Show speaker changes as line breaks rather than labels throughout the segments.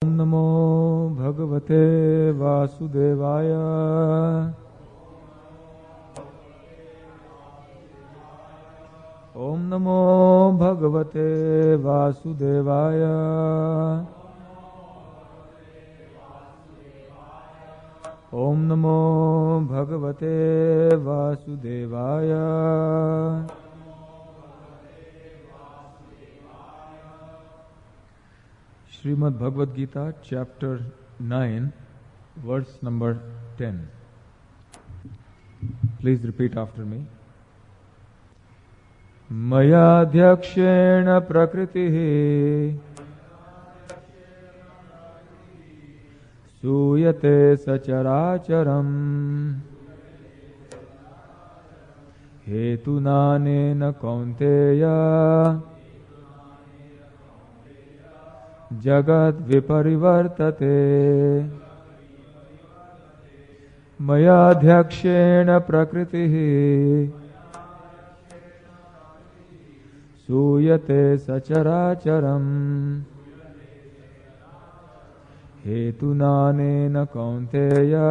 ओम नमो भगवते वासुदेवाय। ओम नमो भगवते वासुदेवाय। ओम नमो भगवते वासुदेवाय। Srimad Bhagavad Gita, chapter 9, verse number 10. Please repeat after me. Mayadhyakshena prakritihi suyate sacharacharam hetunanena kaunteya Jagat viparivartate. Mayadhyakshena prakritihi suyate sacharacharam hetunanena kaunteya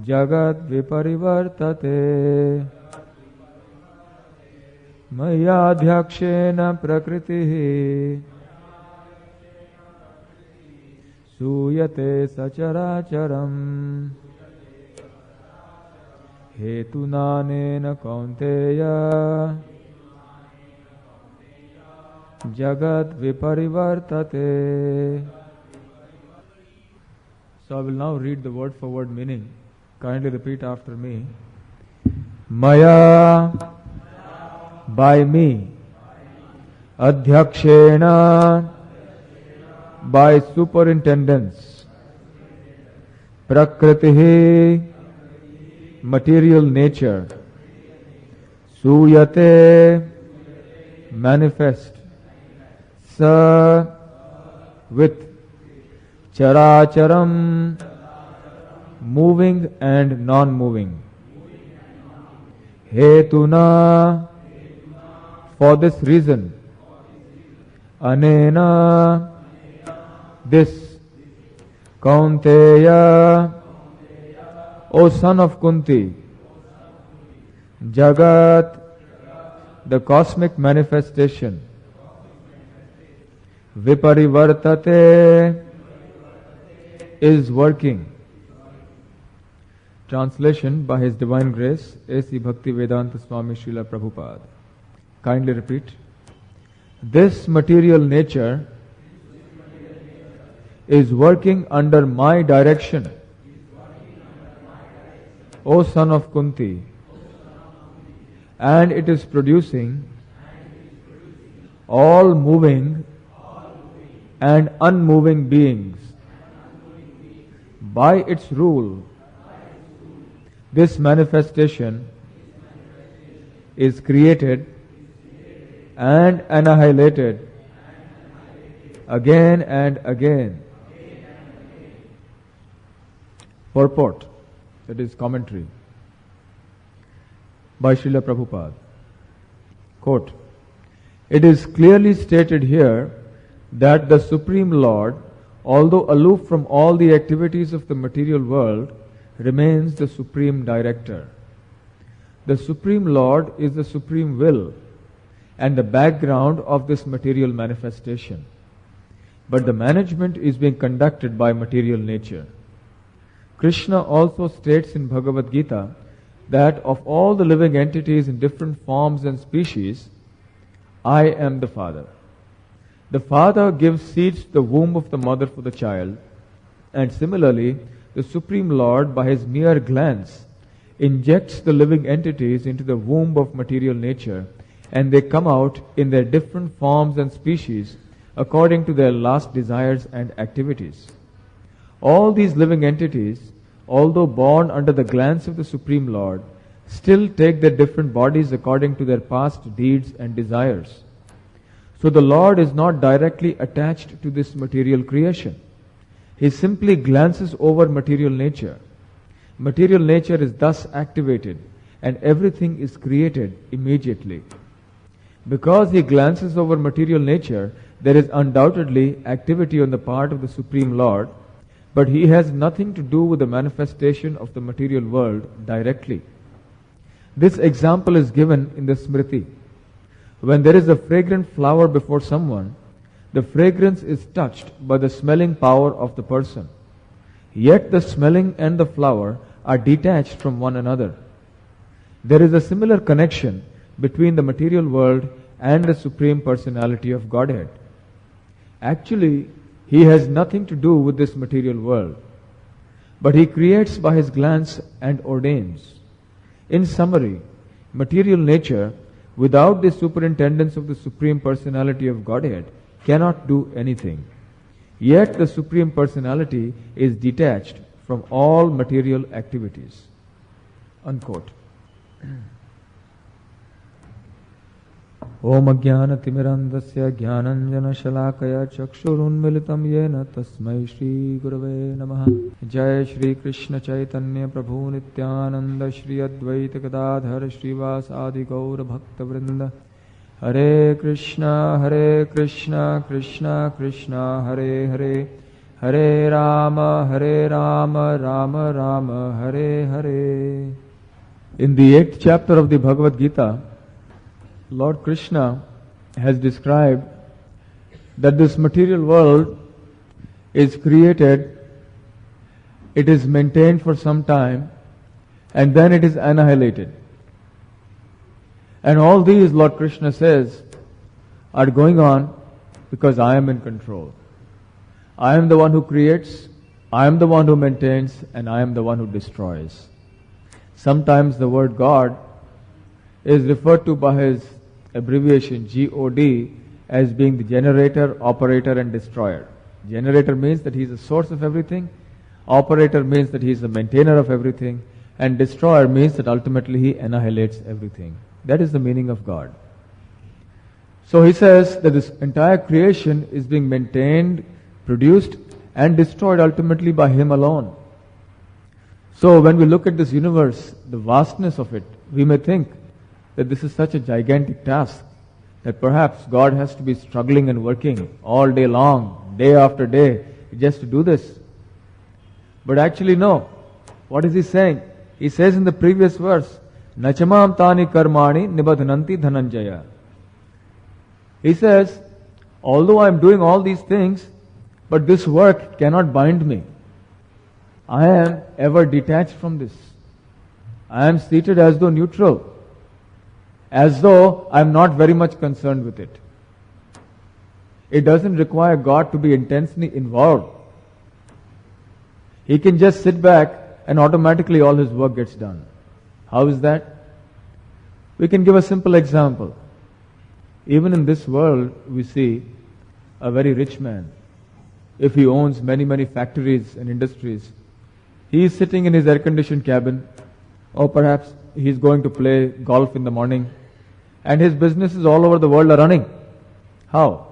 Jagat viparivartate. Mayadhyakshena prakritihi suyate sacharacharam hetunanena kaunteya jagat viparivartate. So I will now read the word for word meaning. Kindly repeat after me. Maya, by me. Adhyakshena, by superintendence. Prakritihi, material nature. Suyate, manifest. Sa, with. Characharam, moving and non-moving. Hetuna, for this reason. Anena, this. Kaunteya, O son of Kunti. Jagat, the cosmic manifestation. Viparivartate, is working. Translation by His Divine Grace, A.C. Bhaktivedanta Swami Srila Prabhupada. Kindly repeat. This material nature is working under my direction, O son of Kunti, and it is producing all moving and unmoving beings. By its rule, this manifestation is created and annihilated again and again. Purport, that is commentary by Srila Prabhupada. Quote, it is clearly stated here that the Supreme Lord, although aloof from all the activities of the material world, remains the Supreme Director. The Supreme Lord is the Supreme Will and the background of this material manifestation. But the management is being conducted by material nature. Krsna also states in Bhagavad Gita that of all the living entities in different forms and species, I am the Father. The father gives seed to the womb of the mother for the child, and similarly, the Supreme Lord, by His mere glance, injects the living entities into the womb of material nature, and they come out in their different forms and species according to their last desires and activities. All these living entities, although born under the glance of the Supreme Lord, still take their different bodies according to their past deeds and desires. So the Lord is not directly attached to this material creation. He simply glances over material nature. Material nature is thus activated and everything is created immediately. Because he glances over material nature, there is undoubtedly activity on the part of the Supreme Lord, but he has nothing to do with the manifestation of the material world directly. This example is given in the Smriti. When there is a fragrant flower before someone, the fragrance is touched by the smelling power of the person. Yet the smelling and the flower are detached from one another. There is a similar connection between the material world and the Supreme Personality of Godhead. Actually, he has nothing to do with this material world, but he creates by his glance and ordains. In summary, material nature, without the superintendence of the Supreme Personality of Godhead, cannot do anything. Yet the Supreme Personality is detached from all material activities. Unquote. Om Ajnana Timirandasya Jnananjana Shalakaya Chakshurunmilitam Yena Tasmai Shri Gurave Namaha. Jai Shri Krishna Chaitanya Prabhu Nityananda Shri Advaita Gadadhar Shrivas Adi Gaura Bhakta Vrinda. Hare Krishna Krishna Krishna Hare Hare, Hare Rama Rama Rama Hare Hare. In the 8th chapter of the Bhagavad Gita, Lord Krishna has described that this material world is created, it is maintained for some time, and then it is annihilated. And all these, Lord Krishna says, are going on because I am in control. I am the one who creates, I am the one who maintains, and I am the one who destroys. Sometimes the word God is referred to by his abbreviation God as being the generator, operator, and destroyer. Generator means that he is the source of everything, operator means that he is the maintainer of everything, and destroyer means that ultimately he annihilates everything. That is the meaning of God. So he says that this entire creation is being maintained, produced, and destroyed ultimately by him alone. So when we look at this universe, the vastness of it, we may think that this is such a gigantic task that perhaps God has to be struggling and working all day long, day after day, just to do this. But actually no. What is he saying? He says in the previous verse, Nachamam tani karmani nibadhananti dhananjaya. He says, although I am doing all these things, but this work cannot bind me. I am ever detached from this. I am seated as though neutral, as though I am not very much concerned with it. It doesn't require God to be intensely involved. He can just sit back and automatically all his work gets done. How is that? We can give a simple example. Even in this world, we see a very rich man. If he owns many factories and industries, he is sitting in his air-conditioned cabin, or perhaps he is going to play golf in the morning, and his businesses all over the world are running. How?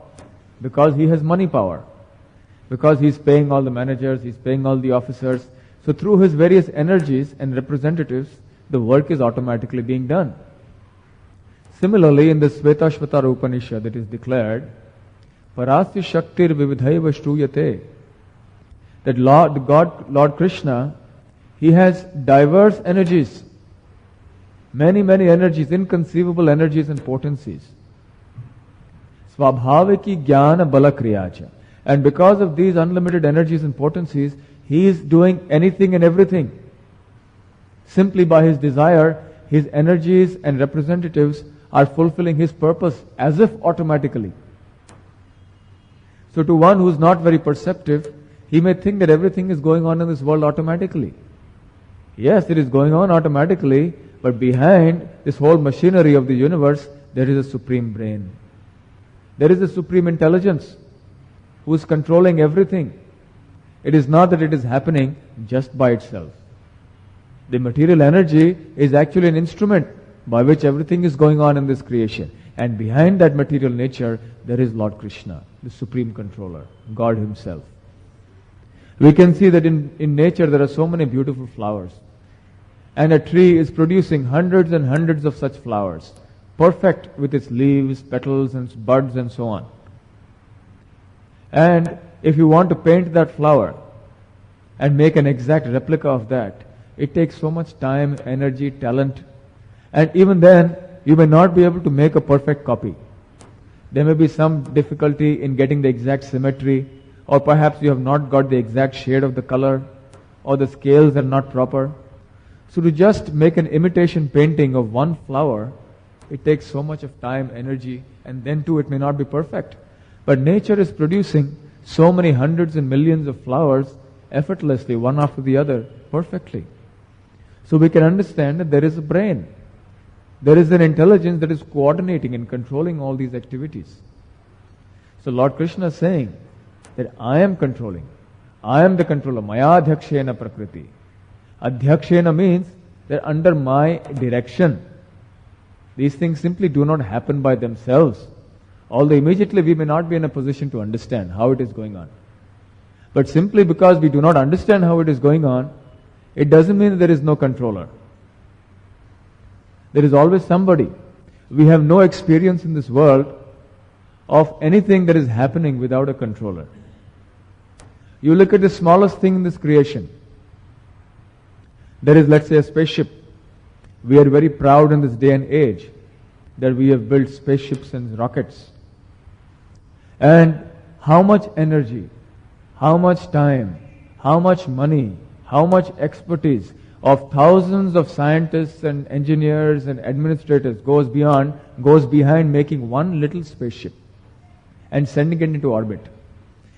Because he has money power. Because he is paying all the managers, he is paying all the officers. So through his various energies and representatives, the work is automatically being done. Similarly, in the Svetashvatara Upanishad, it is declared, Parasya Shaktir Vividhaiva Shruyate, that Lord Krishna, he has diverse energies, many energies, inconceivable energies and potencies. Svabhaviki Jnana Balakriyacha. And because of these unlimited energies and potencies, he is doing anything and everything. Simply by his desire, his energies and representatives are fulfilling his purpose as if automatically. So to one who is not very perceptive, he may think that everything is going on in this world automatically. Yes, it is going on automatically, but behind this whole machinery of the universe, there is a supreme brain. There is a supreme intelligence who is controlling everything. It is not that it is happening just by itself. The material energy is actually an instrument by which everything is going on in this creation. And behind that material nature, there is Lord Krishna, the supreme controller, God himself. We can see that in nature there are so many beautiful flowers. And a tree is producing hundreds and hundreds of such flowers. perfect with its leaves, petals, and buds, and so on. And if you want to paint that flower and make an exact replica of that, it takes so much time, energy, talent, and even then, you may not be able to make a perfect copy. There may be some difficulty in getting the exact symmetry, or perhaps you have not got the exact shade of the color, or the scales are not proper. So to just make an imitation painting of one flower, it takes so much of time, energy, and then too it may not be perfect. But nature is producing so many hundreds and millions of flowers effortlessly, one after the other, perfectly. So we can understand that there is a brain. There is an intelligence that is coordinating and controlling all these activities. So Lord Krishna is saying that I am controlling. I am the controller. Maya adhyakshena prakriti. Adhyakshena means that under my direction, these things simply do not happen by themselves. Although immediately we may not be in a position to understand how it is going on. But simply because we do not understand how it is going on, it doesn't mean that there is no controller. There is always somebody. We have no experience in this world of anything that is happening without a controller. You look at the smallest thing in this creation. There is, let's say, a spaceship. We are very proud in this day and age that we have built spaceships and rockets. And how much energy, how much time, how much money, how much expertise of thousands of scientists and engineers and administrators goes behind making one little spaceship and sending it into orbit.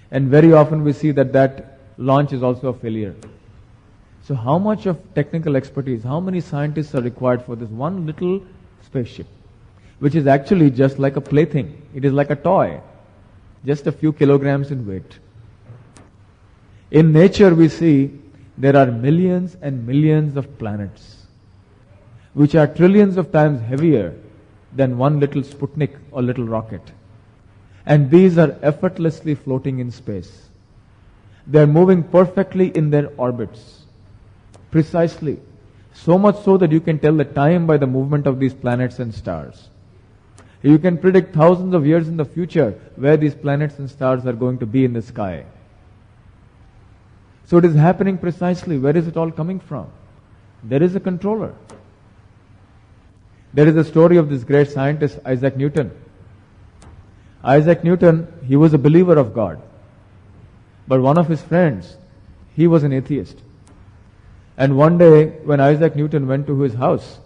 And very often we see that launch is also a failure. So how much of technical expertise, how many scientists are required for this one little spaceship, which is actually just like a plaything. It is like a toy, just a few kilograms in weight. In nature we see there are millions and millions of planets, which are trillions of times heavier than one little Sputnik or little rocket. And these are effortlessly floating in space. They are moving perfectly in their orbits. Precisely. So much so that you can tell the time by the movement of these planets and stars. You can predict thousands of years in the future where these planets and stars are going to be in the sky. So it is happening precisely. Where is it all coming from? There is a controller. There is a story of this great scientist, Isaac Newton. Isaac Newton, he was a believer of God. But one of his friends, he was an atheist. And one day, when Isaac Newton went to his house,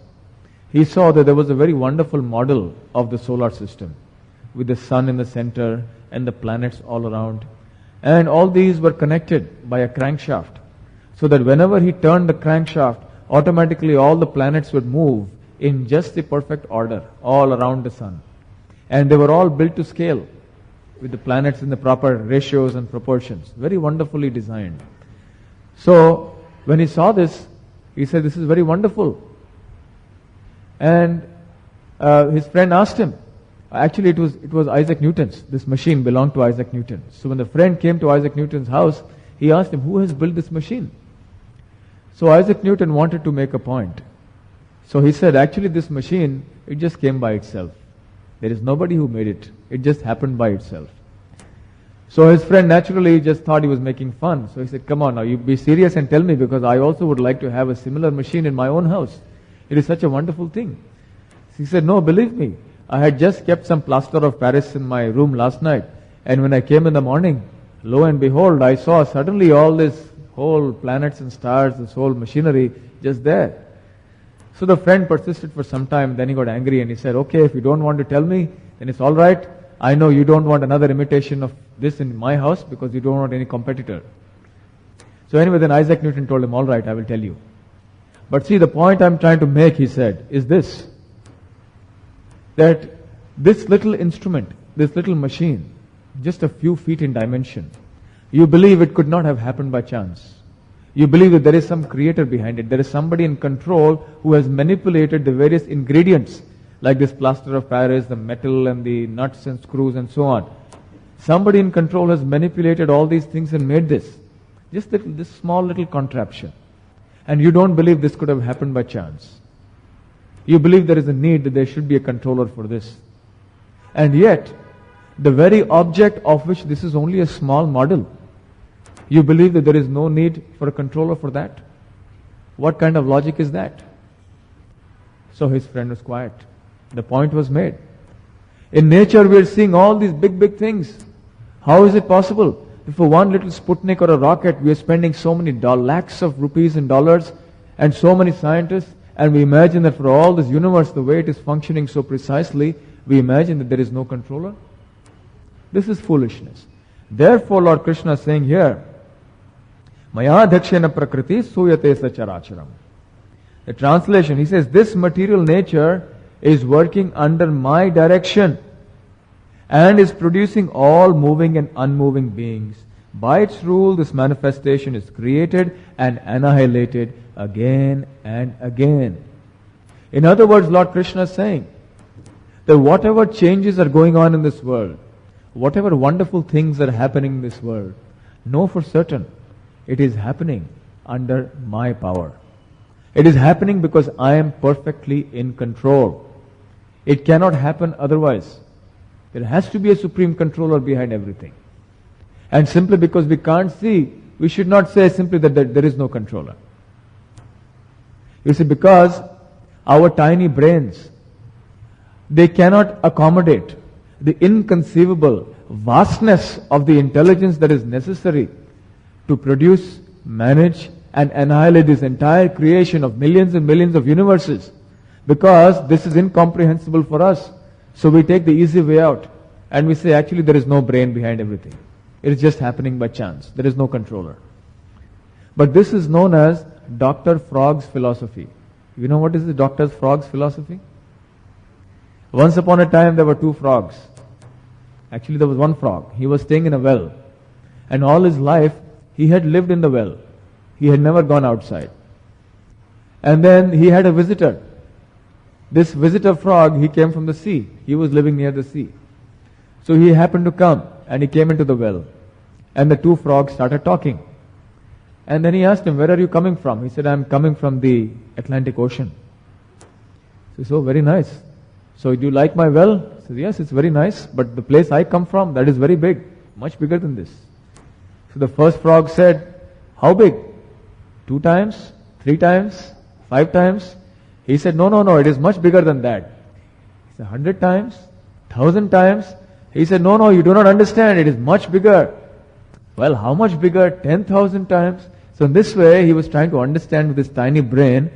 he saw that there was a very wonderful model of the solar system, with the sun in the center and the planets all around. And all these were connected by a crankshaft, so that whenever he turned the crankshaft, automatically all the planets would move in just the perfect order, all around the sun. And they were all built to scale, with the planets in the proper ratios and proportions. Very wonderfully designed. So, when he saw this, he said, "This is very wonderful." And his friend asked him, actually it was Isaac Newton's. This machine belonged to Isaac Newton. So when the friend came to Isaac Newton's house, he asked him, "Who has built this machine?" So Isaac Newton wanted to make a point. So he said, "Actually this machine, it just came by itself. There is nobody who made it. It just happened by itself." So his friend naturally just thought he was making fun. So he said, "Come on now, you be serious and tell me, because I also would like to have a similar machine in my own house. It is such a wonderful thing." He said, "No, believe me, I had just kept some plaster of Paris in my room last night. And when I came in the morning, lo and behold, I saw suddenly all this whole planets and stars, this whole machinery just there." So the friend persisted for some time, then he got angry and he said, "Okay, if you don't want to tell me, then it's all right. I know you don't want another imitation of this in my house because you don't want any competitor." So anyway, then Isaac Newton told him, "All right, I will tell you. But see, the point I'm trying to make," he said, "is this, that this little instrument, this little machine, just a few feet in dimension, you believe it could not have happened by chance. You believe that there is some creator behind it. There is somebody in control who has manipulated the various ingredients, like this plaster of Paris, the metal and the nuts and screws and so on. Somebody in control has manipulated all these things and made this. Just this small little contraption. And you don't believe this could have happened by chance." You believe there is a need that there should be a controller for this. And yet, the very object of which this is only a small model, you believe that there is no need for a controller for that? What kind of logic is that? So his friend was quiet. The point was made. In nature we are seeing all these big things. How is it possible? If for one little Sputnik or a rocket we are spending so many lakhs of rupees and dollars and so many scientists, and we imagine that for all this universe, the way it is functioning so precisely, we imagine that there is no controller? This is foolishness. Therefore, Lord Krishna is saying here, Maya dhakshena prakriti suyate sacharacharam. The translation, he says, this material nature is working under my direction and is producing all moving and unmoving beings. By its rule, this manifestation is created and annihilated again and again. In other words, Lord Krishna is saying that whatever changes are going on in this world, whatever wonderful things are happening in this world, know for certain it is happening under my power. It is happening because I am perfectly in control. It cannot happen otherwise. There has to be a supreme controller behind everything. And simply because we can't see, we should not say simply that there is no controller. You see, because our tiny brains, they cannot accommodate the inconceivable vastness of the intelligence that is necessary to produce, manage, and annihilate this entire creation of millions and millions of universes. Because this is incomprehensible for us. So we take the easy way out and we say actually there is no brain behind everything. It is just happening by chance. There is no controller. But this is known as Dr. Frog's philosophy. You know what is the Dr. Frog's philosophy? Once upon a time there were two frogs. Actually there was one frog. He was staying in a well. And all his life he had lived in the well. He had never gone outside. And then he had a visitor. This visitor frog, he came from the sea. He was living near the sea. So he happened to come and he came into the well. And the two frogs started talking. And then he asked him, where are you coming from? He said, I'm coming from the Atlantic Ocean. He said, oh, very nice. So do you like my well? He said, yes, it's very nice. But the place I come from, that is very big. Much bigger than this. So the first frog said, how big? 2 times? 3 times? 5 times? He said, no, it is much bigger than that. He said, 100 times? 1,000 times? He said, no, you do not understand. It is much bigger. Well, how much bigger? 10,000 times? So in this way, he was trying to understand with his tiny brain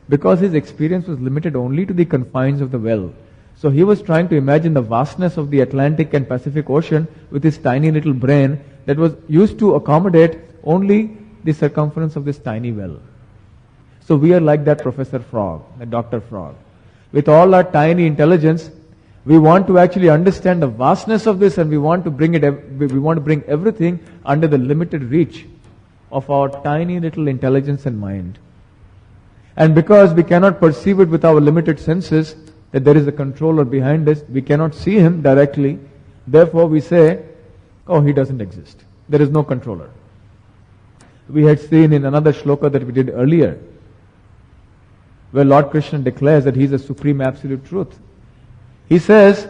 because his experience was limited only to the confines of the well. So he was trying to imagine the vastness of the Atlantic and Pacific Ocean with his tiny little brain that was used to accommodate only the circumference of this tiny well. So we are like that Professor Frog, that Dr. Frog. With all our tiny intelligence, we want to actually understand the vastness of this and we want to bring everything under the limited reach of our tiny little intelligence and mind. And because we cannot perceive it with our limited senses, that there is a controller behind this, we cannot see him directly, therefore we say, oh, he doesn't exist. There is no controller. We had seen in another shloka that we did earlier, where Lord Krishna declares that he is the supreme absolute truth. He says,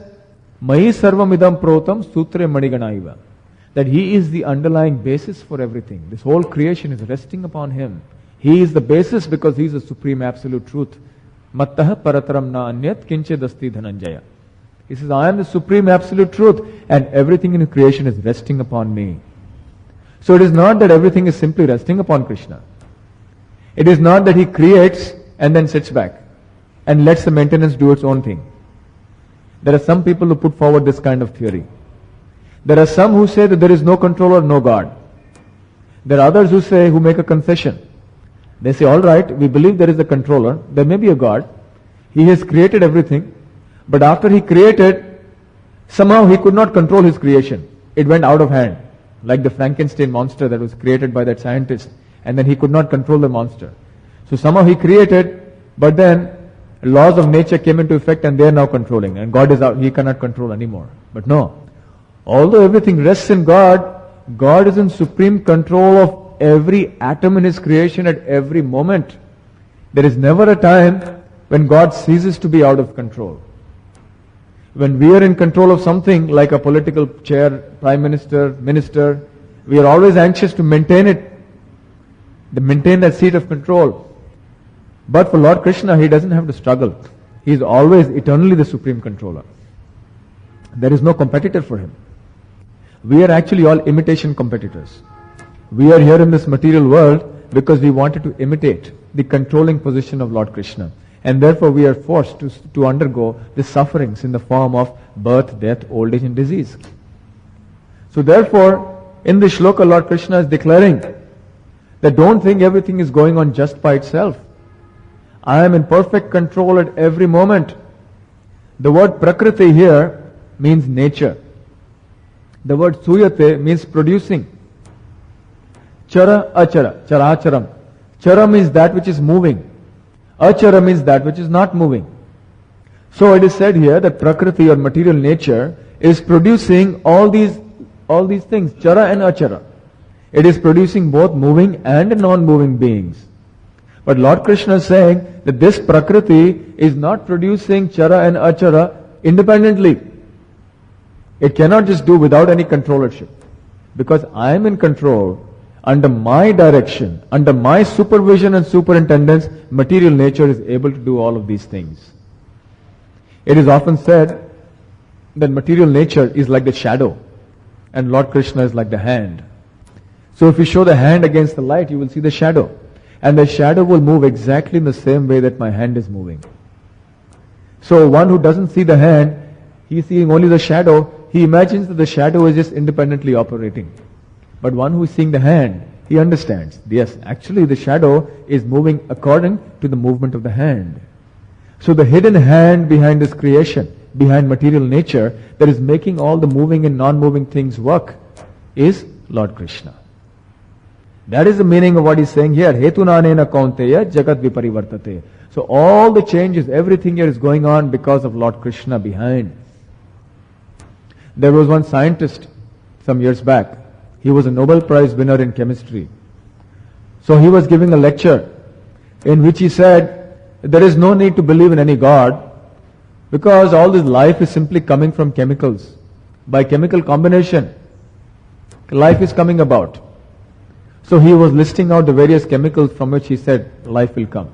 Mayi sarvam idam protam sutre maniganaiva. That he is the underlying basis for everything. This whole creation is resting upon him. He is the basis because he is the supreme absolute truth. Mattaha parataram na anyat kinchedasti dhananjaya. He says, I am the supreme absolute truth and everything in creation is resting upon me. So it is not that everything is simply resting upon Krishna. It is not that he creates and then sits back and lets the maintenance do its own thing. There are some people who put forward this kind of theory. There are some who say that there is no controller, no God. There are others who make a concession. They say, all right, we believe there is a controller, there may be a God. He has created everything, but after he created, somehow he could not control his creation. It went out of hand, like the Frankenstein monster that was created by that scientist, and then he could not control the monster. So somehow he created, but then laws of nature came into effect and they are now controlling, and God is out, he cannot control anymore. But no, although everything rests in God, God is in supreme control of every atom in his creation at every moment. There is never a time when God ceases to be out of control. When we are in control of something like a political chair, prime minister, we are always anxious to maintain it, to maintain that seat of control. But for Lord Krishna, he doesn't have to struggle. He is always eternally the supreme controller. There is no competitor for him. We are actually all imitation competitors. We are here in this material world because we wanted to imitate the controlling position of Lord Krishna. And therefore we are forced to undergo the sufferings in the form of birth, death, old age and disease. So therefore, in this shloka, Lord Krishna is declaring that don't think everything is going on just by itself. I am in perfect control at every moment. The word prakriti here means nature. The word suyate means producing. Chara, achara, characharam. Chara means that which is moving. Achara means that which is not moving. So it is said here that prakriti or material nature is producing all these things, chara and achara. It is producing both moving and non-moving beings. But Lord Krishna is saying that this prakriti is not producing chara and achara independently. It cannot just do without any controllership. Because I am in control, under my direction, under my supervision and superintendence, material nature is able to do all of these things. It is often said that material nature is like the shadow and Lord Krishna is like the hand. So if you show the hand against the light, you will see the shadow. And the shadow will move exactly in the same way that my hand is moving. So one who doesn't see the hand, he is seeing only the shadow, he imagines that the shadow is just independently operating. But one who is seeing the hand, he understands, yes, actually the shadow is moving according to the movement of the hand. So the hidden hand behind this creation, behind material nature, that is making all the moving and non-moving things work, is Lord Krishna. That is the meaning of what he's saying here. Hetunanena kaunteya jagat viparivartate. So all the changes, everything here is going on because of Lord Krishna behind. There was one scientist some years back. He was a Nobel Prize winner in chemistry. So he was giving a lecture in which he said, there is no need to believe in any God because all this life is simply coming from chemicals. By chemical combination, life is coming about. So he was listing out the various chemicals from which he said life will come.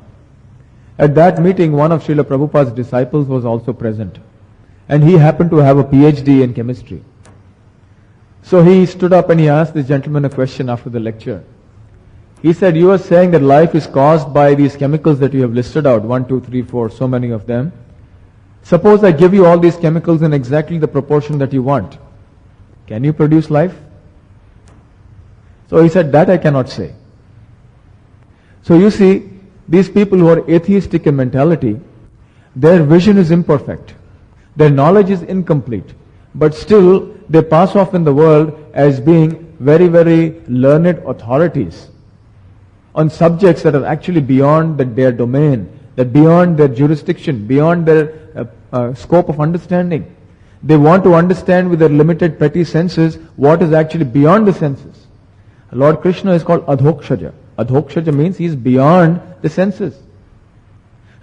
At that meeting, one of Srila Prabhupada's disciples was also present. And he happened to have a PhD in chemistry. So he stood up and he asked this gentleman a question after the lecture. He said, you are saying that life is caused by these chemicals that you have listed out, 1, 2, 3, 4, so many of them. Suppose I give you all these chemicals in exactly the proportion that you want. Can you produce life? So he said, that I cannot say. So you see, these people who are atheistic in mentality, their vision is imperfect. Their knowledge is incomplete. But still, they pass off in the world as being very, very learned authorities on subjects that are actually beyond their domain, that beyond their jurisdiction, beyond their scope of understanding. They want to understand with their limited petty senses what is actually beyond the senses. Lord Krishna is called Adhokshaja. Adhokshaja means he is beyond the senses.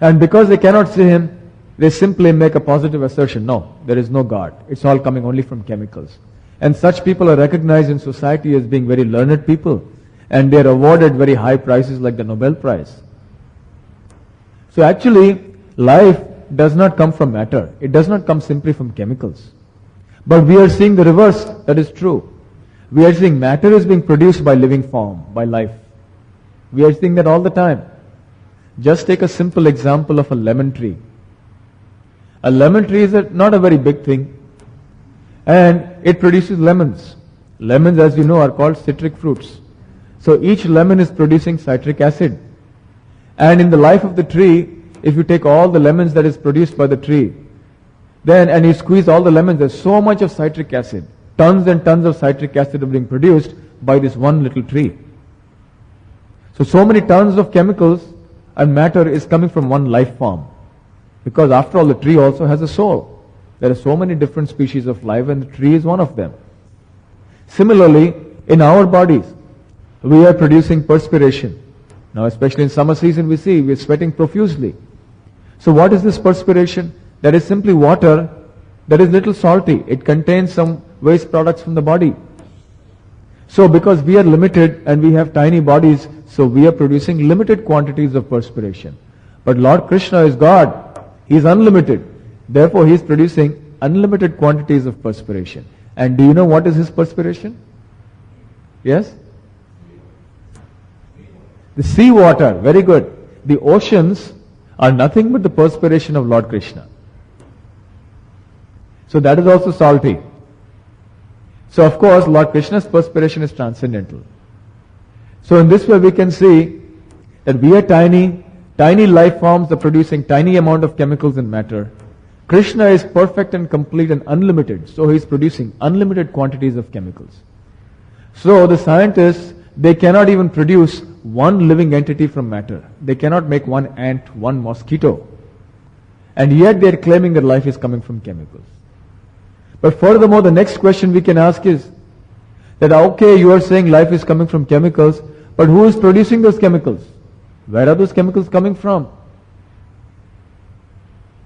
And because they cannot see him, they simply make a positive assertion. No, there is no God. It's all coming only from chemicals. And such people are recognized in society as being very learned people. And they are awarded very high prizes like the Nobel Prize. So actually, life does not come from matter. It does not come simply from chemicals. But we are seeing the reverse. That is true. We are seeing matter is being produced by living form, by life. We are seeing that all the time. Just take a simple example of a lemon tree. A lemon tree is not a very big thing. And it produces lemons. Lemons, as you know, are called citric fruits. So each lemon is producing citric acid. And in the life of the tree, if you take all the lemons that is produced by the tree, then and you squeeze all the lemons, there's so much of citric acid. Tons and tons of citric acid are being produced by this one little tree. So many tons of chemicals and matter is coming from one life form. Because after all, the tree also has a soul. There are so many different species of life and the tree is one of them. Similarly, in our bodies, we are producing perspiration. Now, especially in summer season, we see we are sweating profusely. So what is this perspiration? That is simply water that is little salty. It contains some waste products from the body. So because we are limited and we have tiny bodies, so we are producing limited quantities of perspiration. But Lord Krishna is God. He is unlimited. Therefore He is producing unlimited quantities of perspiration. And do you know what is His perspiration? Yes? The sea water. Very good. The oceans are nothing but the perspiration of Lord Krishna. So that is also salty. So of course, Lord Krishna's perspiration is transcendental. So in this way we can see that we are tiny life forms are producing tiny amount of chemicals and matter. Krishna is perfect and complete and unlimited. So He is producing unlimited quantities of chemicals. So the scientists, they cannot even produce one living entity from matter. They cannot make one ant, one mosquito. And yet they are claiming that life is coming from chemicals. But furthermore, the next question we can ask is that, okay, you are saying life is coming from chemicals, but who is producing those chemicals? Where are those chemicals coming from?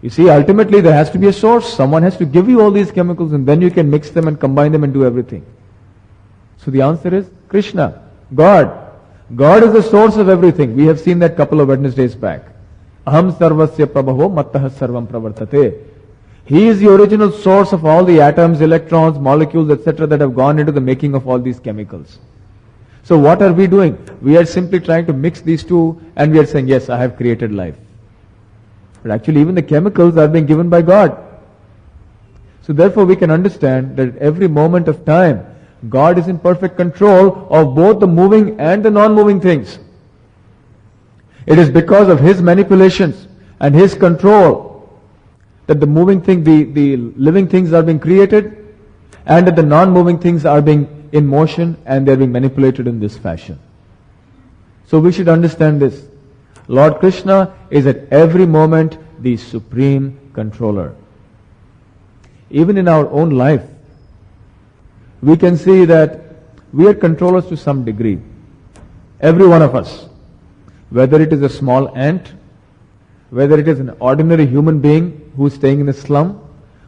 You see, ultimately there has to be a source. Someone has to give you all these chemicals and then you can mix them and combine them and do everything. So the answer is Krishna, God. God is the source of everything. We have seen that couple of Wednesdays back. Aham sarvasya prabhavo mattah sarvam pravartate. He is the original source of all the atoms, electrons, molecules, etc. that have gone into the making of all these chemicals. So what are we doing? We are simply trying to mix these two and we are saying, yes, I have created life. But actually even the chemicals are being given by God. So therefore we can understand that at every moment of time, God is in perfect control of both the moving and the non-moving things. It is because of His manipulations and His control that the moving thing, the living things are being created and that the non-moving things are being in motion and they are being manipulated in this fashion. So we should understand this. Lord Krishna is at every moment the supreme controller. Even in our own life, we can see that we are controllers to some degree. Every one of us. Whether it is a small ant, whether it is an ordinary human being who is staying in a slum,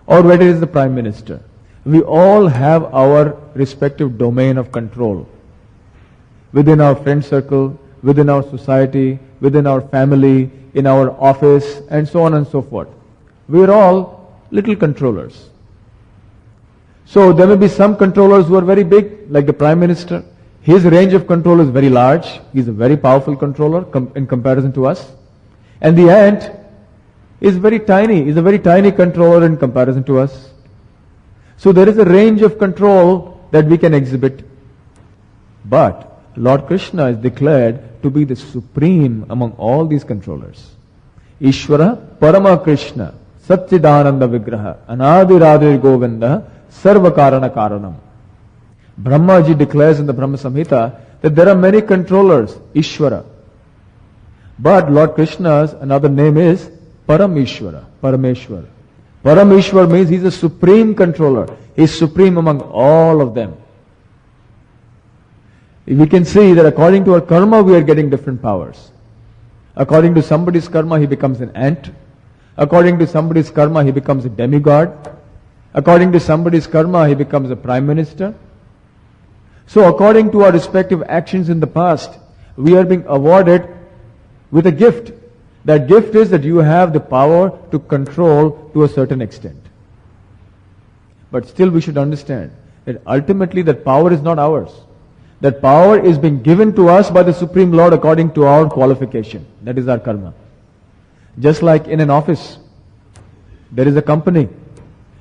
or whether it is the Prime Minister. We all have our respective domain of control. Within our friend circle, within our society, within our family, in our office, and so on and so forth. We are all little controllers. So there may be some controllers who are very big, like the Prime Minister. His range of control is very large. He is a very powerful controller in comparison to us. And the ant is very tiny, is a very tiny controller in comparison to us. So there is a range of control that we can exhibit. But Lord Krishna is declared to be the supreme among all these controllers. Ishvara Parama Krishna Satchidananda Vigraha Anadiradir Govinda Sarva Karana Karanam. Brahmaji declares in the Brahma Samhita that there are many controllers, Ishvara. But Lord Krishna's another name is Parameshwara, Parameshwar. Parameshwar means He's a supreme controller. He's supreme among all of them. We can see that according to our karma, we are getting different powers. According to somebody's karma, he becomes an ant. According to somebody's karma, he becomes a demigod. According to somebody's karma, he becomes a prime minister. So according to our respective actions in the past, we are being awarded with a gift. That gift is that you have the power to control to a certain extent. But still we should understand that ultimately that power is not ours. That power is being given to us by the Supreme Lord according to our qualification. That is our karma. Just like in an office, there is a company.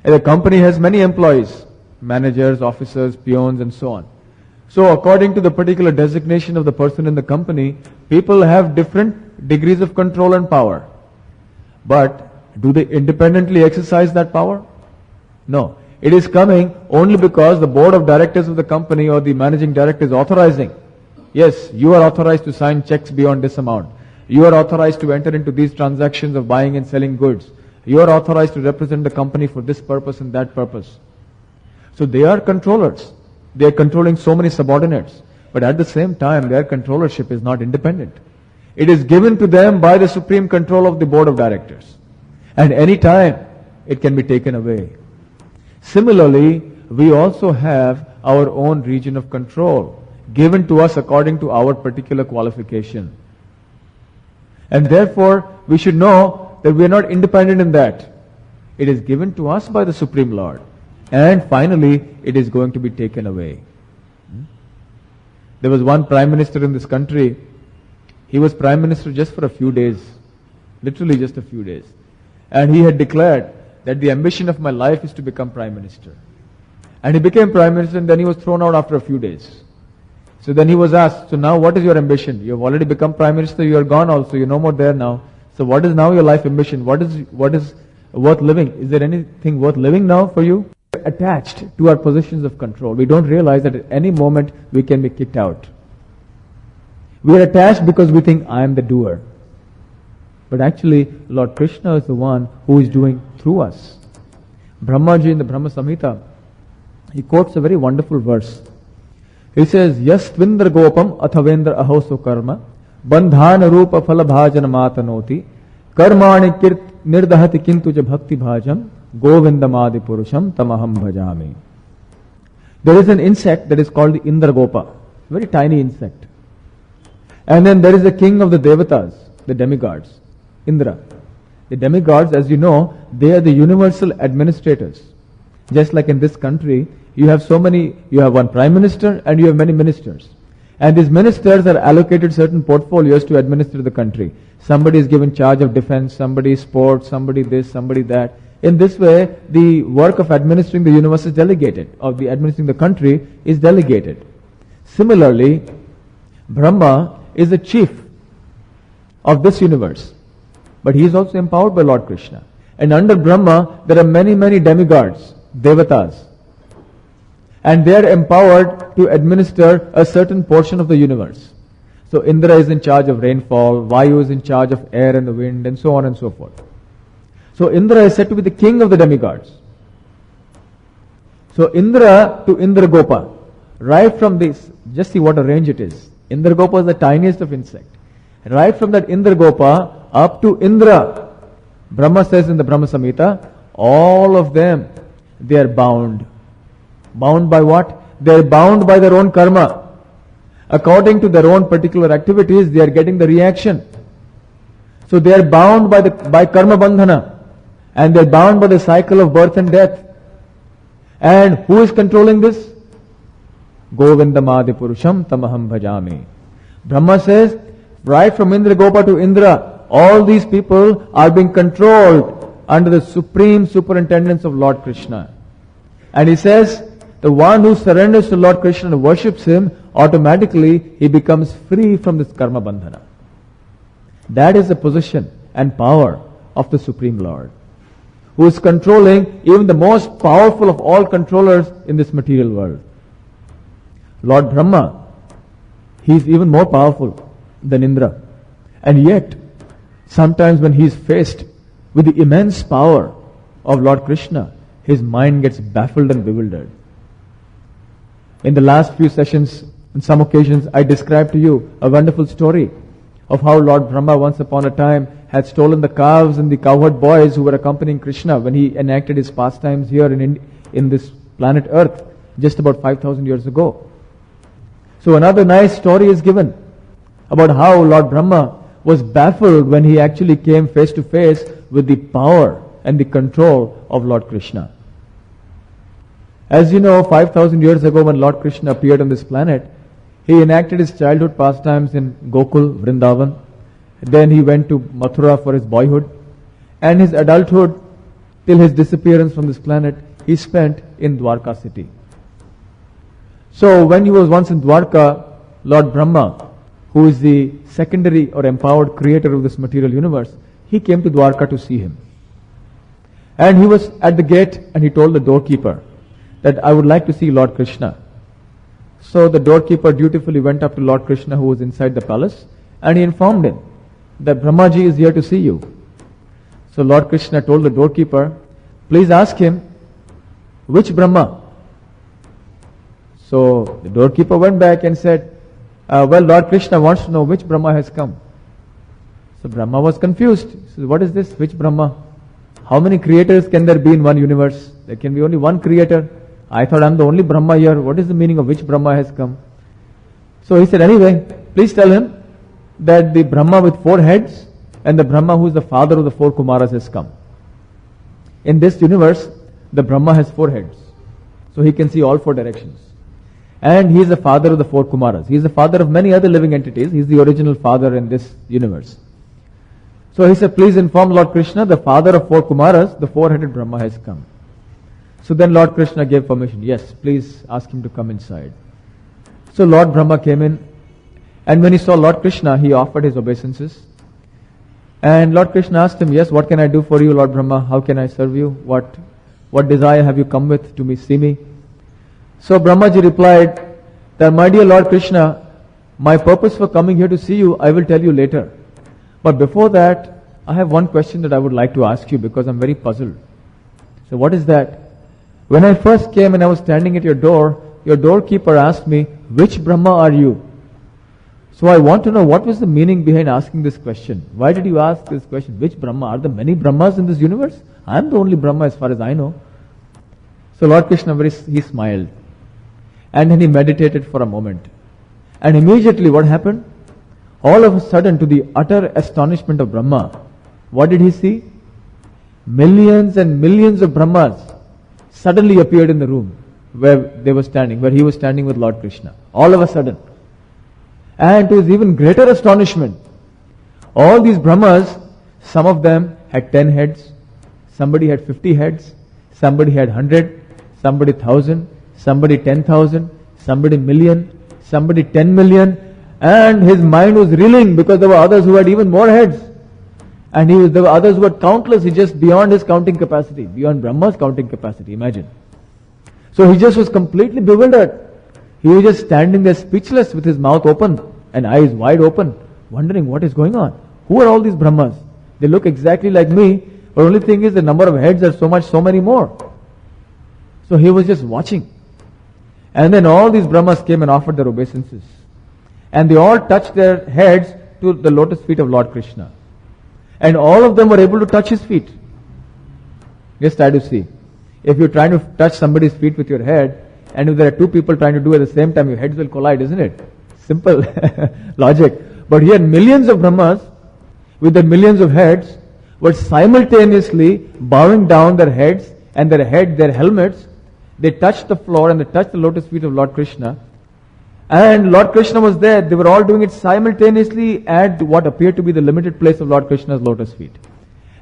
And the company has many employees, managers, officers, peons, and so on. So according to the particular designation of the person in the company, people have different degrees of control and power. But do they independently exercise that power? No. It is coming only because the board of directors of the company or the managing director is authorizing. Yes, you are authorized to sign checks beyond this amount. You are authorized to enter into these transactions of buying and selling goods. You are authorized to represent the company for this purpose and that purpose. So they are controllers. They are controlling so many subordinates. But at the same time, their controllership is not independent. It is given to them by the supreme control of the board of directors. And any time it can be taken away. Similarly, we also have our own region of control given to us according to our particular qualification. And therefore, we should know that we are not independent in that. It is given to us by the Supreme Lord. And finally, it is going to be taken away. There was one prime minister in this country. He was prime minister just for a few days. Literally just a few days. And he had declared that the ambition of my life is to become prime minister. And he became prime minister, and then he was thrown out after a few days. So then he was asked, so now what is your ambition? You have already become prime minister, you are gone also, you're no more there now. So what is now your life ambition? What is worth living? Is there anything worth living now for you? Attached to our positions of control. We don't realize that at any moment we can be kicked out. We are attached because we think I am the doer. But actually, Lord Krishna is the one who is doing through us. Brahmaji in the Brahma Samhita, he quotes a very wonderful verse. He says, Yastvindra gopam athavendra ahoso karma bandhana rupa phalabhajana matanoti karmani kirt nirdahati kintuja bhakti bhajam govindamadi purusham tamaham bhajami. There is an insect that is called the Indragopa, very tiny insect. And then there is the king of the Devatas, the demigods, Indra. The demigods, as you know, they are the universal administrators. Just like in this country, you have one prime minister and you have many ministers. And these ministers are allocated certain portfolios to administer the country. Somebody is given charge of defense, somebody sports, somebody this, somebody that. In this way, the work of administering the universe is delegated, or the administering the country is delegated. Similarly, Brahma is the chief of this universe. But he is also empowered by Lord Krishna. And under Brahma, there are many, many demigods, devatas. And they are empowered to administer a certain portion of the universe. So Indra is in charge of rainfall, Vayu is in charge of air and the wind, and so on and so forth. So Indra is said to be the king of the demigods. So Indra to Indragopa, right from this, just see what a range it is. Indragopa is the tiniest of insect. Right from that Indragopa up to Indra, Brahma says in the Brahma Samhita, all of them, they are bound. Bound by what? They are bound by their own karma. According to their own particular activities, they are getting the reaction. So they are bound by karma bandhana. And they are bound by the cycle of birth and death. And who is controlling this? Govindamadi purusham tamaham bhajami. Brahma says, right from Indragopa to Indra, all these people are being controlled under the supreme superintendence of Lord Krishna. And he says, the one who surrenders to Lord Krishna and worships him, automatically he becomes free from this karma bandhana. That is the position and power of the Supreme Lord, who is controlling even the most powerful of all controllers in this material world. Lord Brahma, he is even more powerful than Indra. And yet, sometimes when he is faced with the immense power of Lord Krishna, his mind gets baffled and bewildered. In the last few sessions, on some occasions, I described to you a wonderful story of how Lord Brahma once upon a time had stolen the calves and the cowherd boys who were accompanying Krishna when he enacted his pastimes here in this planet Earth just about 5,000 years ago. So another nice story is given about how Lord Brahma was baffled when he actually came face to face with the power and the control of Lord Krishna. As you know, 5,000 years ago when Lord Krishna appeared on this planet, he enacted his childhood pastimes in Gokul, Vrindavan. Then he went to Mathura for his boyhood. And his adulthood, till his disappearance from this planet, he spent in Dwarka city. So when he was once in Dwarka, Lord Brahma, who is the secondary or empowered creator of this material universe, he came to Dwarka to see him. And he was at the gate and he told the doorkeeper that I would like to see Lord Krishna. So the doorkeeper dutifully went up to Lord Krishna, who was inside the palace, and he informed him that Brahmaji is here to see you. So Lord Krishna told the doorkeeper, please ask him, which Brahma? So the doorkeeper went back and said, well, Lord Krishna wants to know which Brahma has come. So Brahma was confused. He says, what is this? Which Brahma? How many creators can there be in one universe? There can be only one creator. I thought I'm the only Brahma here. What is the meaning of which Brahma has come? So he said, anyway, please tell him that the Brahma with 4 heads and the Brahma who is the father of the 4 Kumaras has come. In this universe, the Brahma has 4 heads. So he can see all 4 directions. And he is the father of the 4 Kumaras. He is the father of many other living entities. He is the original father in this universe. So he said, please inform Lord Krishna, the father of 4 Kumaras, the 4-headed Brahma has come. So then Lord Krishna gave permission. Yes, please ask him to come inside. So Lord Brahma came in. And when he saw Lord Krishna, he offered his obeisances. And Lord Krishna asked him, yes, what can I do for you, Lord Brahma? How can I serve you? What desire have you come with to see me? So Brahmaji replied that, my dear Lord Krishna, my purpose for coming here to see you, I will tell you later. But before that, I have one question that I would like to ask you because I'm very puzzled. So what is that? When I first came and I was standing at your doorkeeper asked me, which Brahma are you? So I want to know what was the meaning behind asking this question. Why did you ask this question? Which Brahma? Are there many Brahmas in this universe? I am the only Brahma as far as I know. So Lord Krishna, he smiled. And then he meditated for a moment. And immediately what happened? All of a sudden, to the utter astonishment of Brahma, what did he see? Millions and millions of Brahmas suddenly appeared in the room where he was standing with Lord Krishna. All of a sudden. And to his even greater astonishment, all these Brahmas, some of them had 10 heads, somebody had 50 heads, somebody had 100, somebody 1,000, somebody 10,000, somebody million, somebody 10 million, and his mind was reeling because there were others who had even more heads. And there were others who had countless, just beyond his counting capacity, beyond Brahma's counting capacity, imagine. So he just was completely bewildered. He was just standing there speechless with his mouth open and eyes wide open, wondering what is going on. Who are all these Brahmas? They look exactly like me, but only thing is the number of heads are so many more. So he was just watching. And then all these Brahmas came and offered their obeisances. And they all touched their heads to the lotus feet of Lord Krishna. And all of them were able to touch his feet. Just try to see. If you're trying to touch somebody's feet with your head, and if there are 2 people trying to do it at the same time, your heads will collide, isn't it? Simple logic. But here millions of Brahmas with their millions of heads were simultaneously bowing down their heads and their helmets. They touched the floor and they touched the lotus feet of Lord Krishna. And Lord Krishna was there. They were all doing it simultaneously at what appeared to be the limited place of Lord Krishna's lotus feet.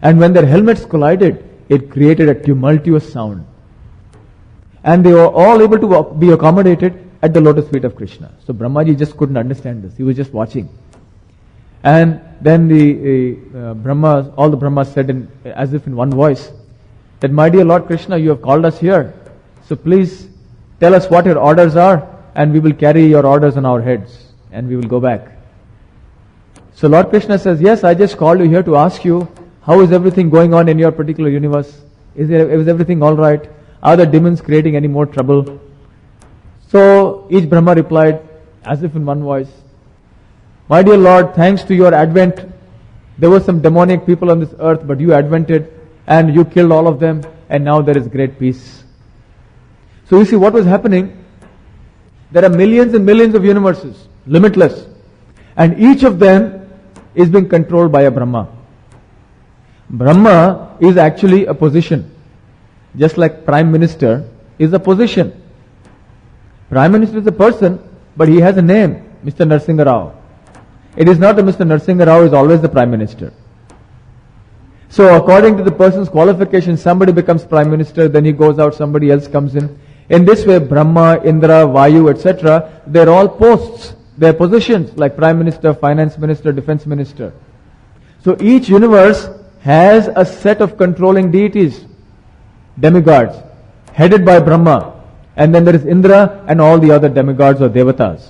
And when their helmets collided, it created a tumultuous sound. And they were all able to be accommodated at the lotus feet of Krishna. So Brahmaji just couldn't understand this. He was just watching. And then all the Brahmas said as if in one voice, that my dear Lord Krishna, you have called us here. So please tell us what your orders are, and we will carry your orders on our heads, and we will go back. So Lord Krishna says, yes, I just called you here to ask you, how is everything going on in your particular universe? Is everything all right? Are the demons creating any more trouble? So each Brahma replied, as if in one voice, my dear Lord, thanks to your advent, there were some demonic people on this earth, but you advented, and you killed all of them, and now there is great peace. So you see what was happening? There are millions and millions of universes, limitless. And each of them is being controlled by a Brahma. Brahma is actually a position. Just like Prime Minister is a position. Prime Minister is a person, but he has a name, Mr. Narasimha Rao. It is not that Mr. Narasimha Rao is always the Prime Minister. So according to the person's qualifications, somebody becomes Prime Minister, then he goes out, somebody else comes in. In this way, Brahma, Indra, Vayu, etc., they're all posts. They're positions like Prime Minister, Finance Minister, Defense Minister. So each universe has a set of controlling deities, demigods, headed by Brahma. And then there is Indra and all the other demigods or devatas.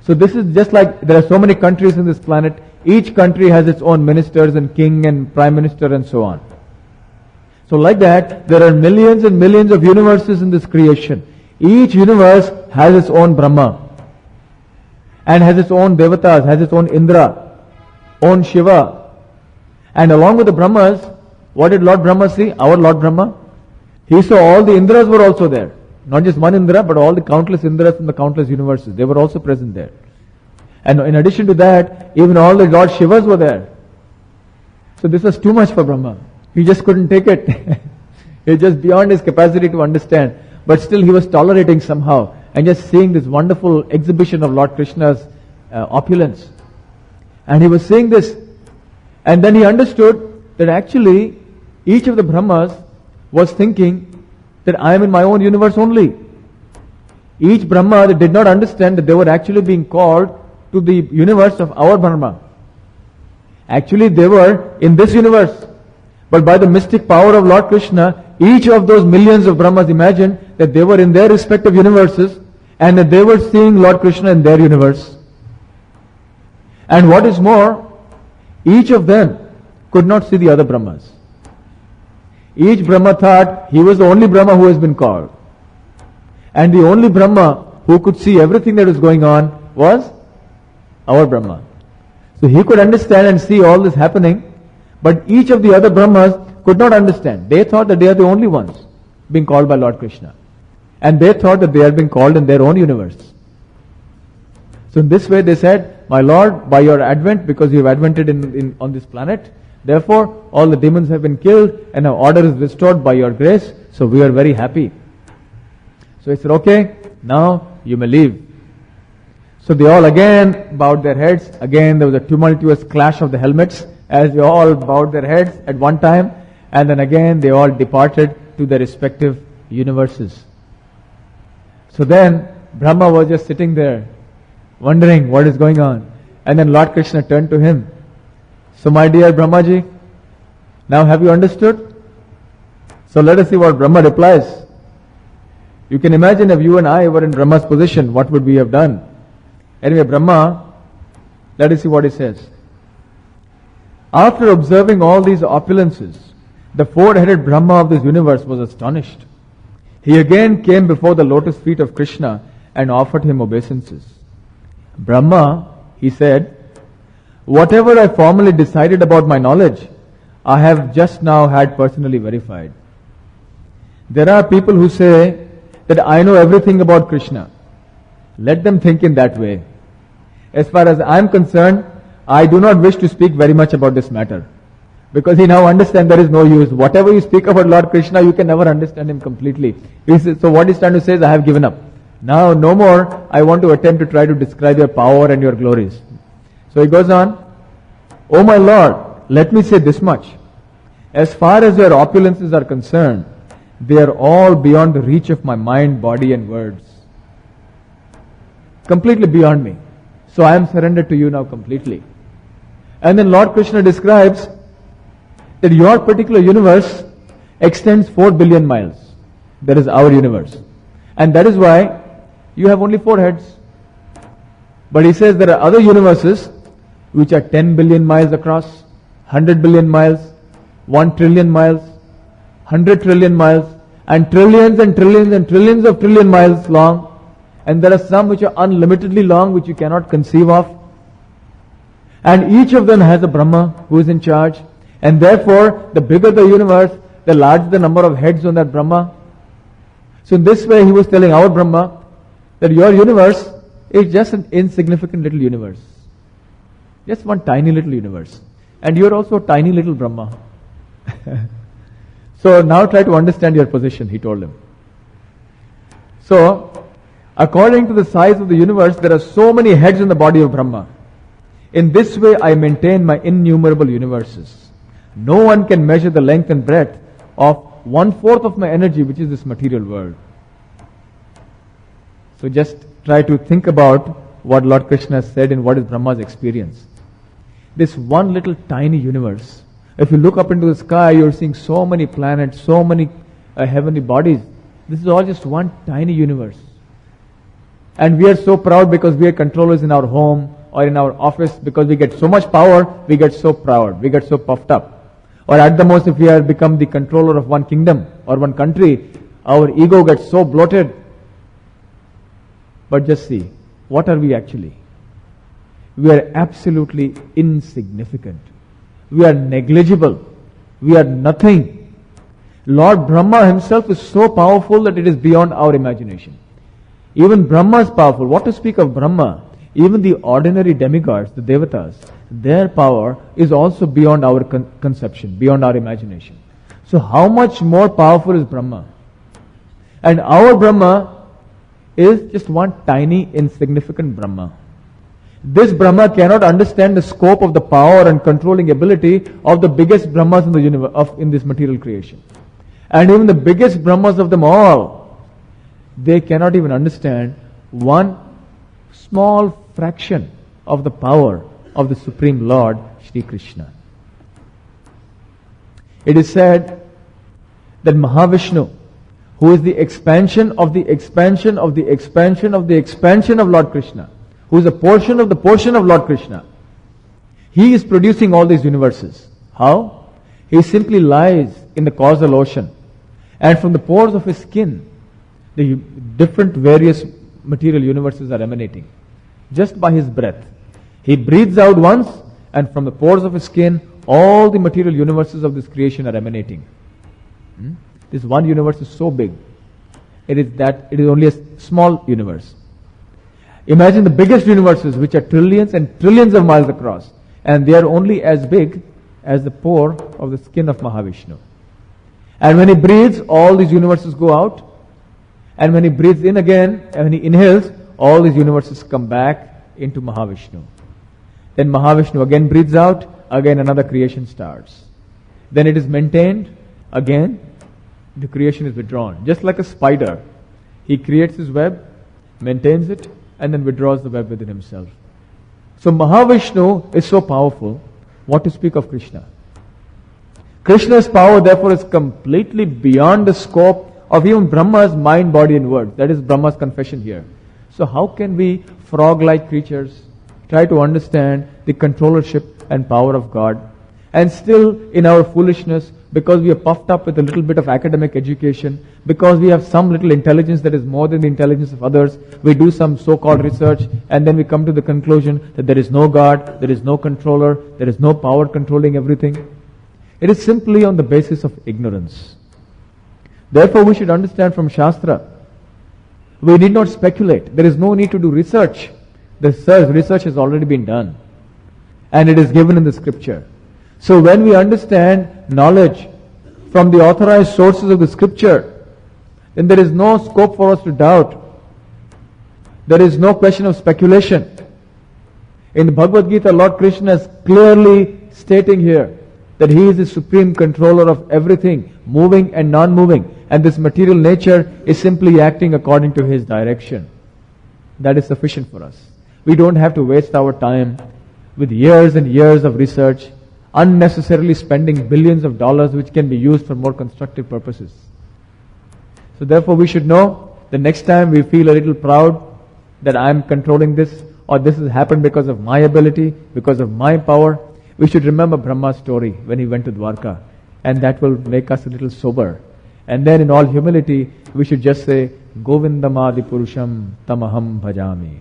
So this is just like there are so many countries in this planet. Each country has its own ministers and king and prime minister and so on. So like that, there are millions and millions of universes in this creation. Each universe has its own Brahma and has its own devatas, has its own Indra. own Shiva. And along with the Brahmas, what did Lord Brahma see? Our Lord Brahma. He saw all the Indras were also there. Not just one Indra, but all the countless Indras from the countless universes. They were also present there. And in addition to that, even all the Lord Shivas were there. So this was too much for Brahma. He just couldn't take it. It was just beyond his capacity to understand. But still he was tolerating somehow and just seeing this wonderful exhibition of Lord Krishna's opulence. And he was seeing this. And then he understood that actually each of the Brahmas was thinking that I am in my own universe only. Each Brahma did not understand that they were actually being called to the universe of our Brahma. Actually they were in this universe. But by the mystic power of Lord Krishna, each of those millions of Brahmas imagined that they were in their respective universes and that they were seeing Lord Krishna in their universe. And what is more, each of them could not see the other Brahmas. Each Brahma thought he was the only Brahma who has been called. And the only Brahma who could see everything that was going on was our Brahma. So he could understand and see all this happening, but each of the other Brahmas could not understand. They thought that they are the only ones being called by Lord Krishna. And they thought that they are being called in their own universe. So in this way they said, my Lord, by your advent, because you have advented on this planet, therefore all the demons have been killed and our order is restored by your grace. So we are very happy. So he said, okay, now you may leave. So they all again bowed their heads. Again there was a tumultuous clash of the helmets as they all bowed their heads at one time. And then again they all departed to their respective universes. So then Brahma was just sitting there wondering what is going on. And then Lord Krishna turned to him. So my dear Brahmaji, now have you understood? So let us see what Brahma replies. You can imagine if you and I were in Brahma's position, what would we have done? Anyway, Brahma, let us see what he says. After observing all these opulences, the four-headed Brahma of this universe was astonished. He again came before the lotus feet of Krishna and offered him obeisances. Brahma, he said, whatever I formerly decided about my knowledge, I have just now had personally verified. There are people who say that I know everything about Krishna. Let them think in that way. As far as I am concerned, I do not wish to speak very much about this matter. Because he now understands there is no use. Whatever you speak about Lord Krishna, you can never understand him completely. So what he's trying to say is, I have given up. Now no more I want to attempt to try to describe your power and your glories. So he goes on, O my Lord, let me say this much. As far as your opulences are concerned, they are all beyond the reach of my mind, body and words. Completely beyond me. So I am surrendered to you now completely. And then Lord Krishna describes that your particular universe extends 4 billion miles. That is our universe. And that is why you have only 4 heads. But he says there are other universes which are 10 billion miles across, 100 billion miles, 1 trillion miles, 100 trillion miles, and trillions and trillions and trillions of trillion miles long. And there are some which are unlimitedly long, which you cannot conceive of. And each of them has a Brahma who is in charge. And therefore, the bigger the universe, the larger the number of heads on that Brahma. So in this way, he was telling our Brahma that your universe is just an insignificant little universe. Just one tiny little universe. And you are also a tiny little Brahma. So now try to understand your position, he told him. So, according to the size of the universe, there are so many heads in the body of Brahma. In this way, I maintain my innumerable universes. No one can measure the length and breadth of 1/4 of my energy, which is this material world. So just try to think about what Lord Krishna said and what is Brahma's experience. This one little tiny universe. If you look up into the sky, you're seeing so many planets, so many heavenly bodies. This is all just one tiny universe. And we are so proud because we are controllers in our home or in our office, because we get so much power, we get so proud, we get so puffed up. Or at the most, if we have become the controller of one kingdom or one country, our ego gets so bloated. But just see, what are we actually? we are absolutely insignificant. We are negligible. We are nothing. Lord Brahma himself is so powerful that it is beyond our imagination. Even Brahma is powerful. What to speak of Brahma? Even the ordinary demigods, the devatas, their power is also beyond our conception, beyond our imagination. So how much more powerful is Brahma? And our Brahma is just one tiny, insignificant Brahma. This Brahma cannot understand the scope of the power and controlling ability of the biggest Brahmas in the universe, in this material creation. And even the biggest Brahmas of them all, they cannot even understand one small fraction of the power of the Supreme Lord, Shri Krishna. It is said that Mahavishnu, who is the expansion of the expansion of the expansion of the expansion of Lord Krishna, who is a portion of the portion of Lord Krishna, he is producing all these universes. How? He simply lies in the causal ocean, and from the pores of his skin, the different various material universes are emanating just by his breath. He breathes out once, and from the pores of his skin, all the material universes of this creation are emanating. This one universe is so big. It is only a small universe. Imagine the biggest universes, which are trillions and trillions of miles across, and they are only as big as the pore of the skin of Mahavishnu. And when he breathes, all these universes go out. And when he breathes in again, and when he inhales, all these universes come back into Mahavishnu. Then Mahavishnu again breathes out, again another creation starts. Then it is maintained, again the creation is withdrawn. Just like a spider, he creates his web, maintains it, and then withdraws the web within himself. So Mahavishnu is so powerful, what to speak of Krishna? Krishna's power therefore is completely beyond the scope of even Brahma's mind, body and words. That is Brahma's confession here. So how can we, frog-like creatures, try to understand the controllership and power of God, and still in our foolishness, because we are puffed up with a little bit of academic education, because we have some little intelligence that is more than the intelligence of others, we do some so-called research, and then we come to the conclusion that there is no God, there is no controller, there is no power controlling everything. It is simply on the basis of ignorance. Therefore, we should understand from Shastra, we need not speculate. There is no need to do research. The research has already been done, and it is given in the scripture. So when we understand knowledge from the authorized sources of the scripture, then there is no scope for us to doubt. There is no question of speculation. In the Bhagavad Gita, Lord Krishna is clearly stating here that he is the supreme controller of everything, moving and non-moving, and this material nature is simply acting according to his direction. That is sufficient for us. We don't have to waste our time with years and years of research, unnecessarily spending billions of dollars which can be used for more constructive purposes. So therefore we should know the next time we feel a little proud that I am controlling this, or this has happened because of my ability, because of my power, we should remember Brahma's story when he went to Dwarka, and that will make us a little sober. And then in all humility, we should just say, Govindamadi Purusham Tamaham Bhajami.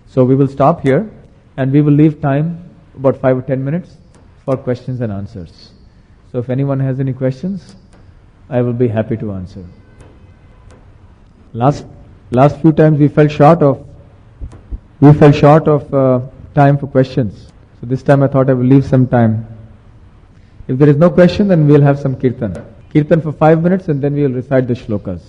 So we will stop here, and we will leave time, about 5 or 10 minutes, for questions and answers. So if anyone has any questions, I will be happy to answer. Last few times we fell short of time for questions. So this time I thought I will leave some time. If there is no question, then we'll have some kirtan. Kirtan for 5 minutes, and then we will recite the shlokas.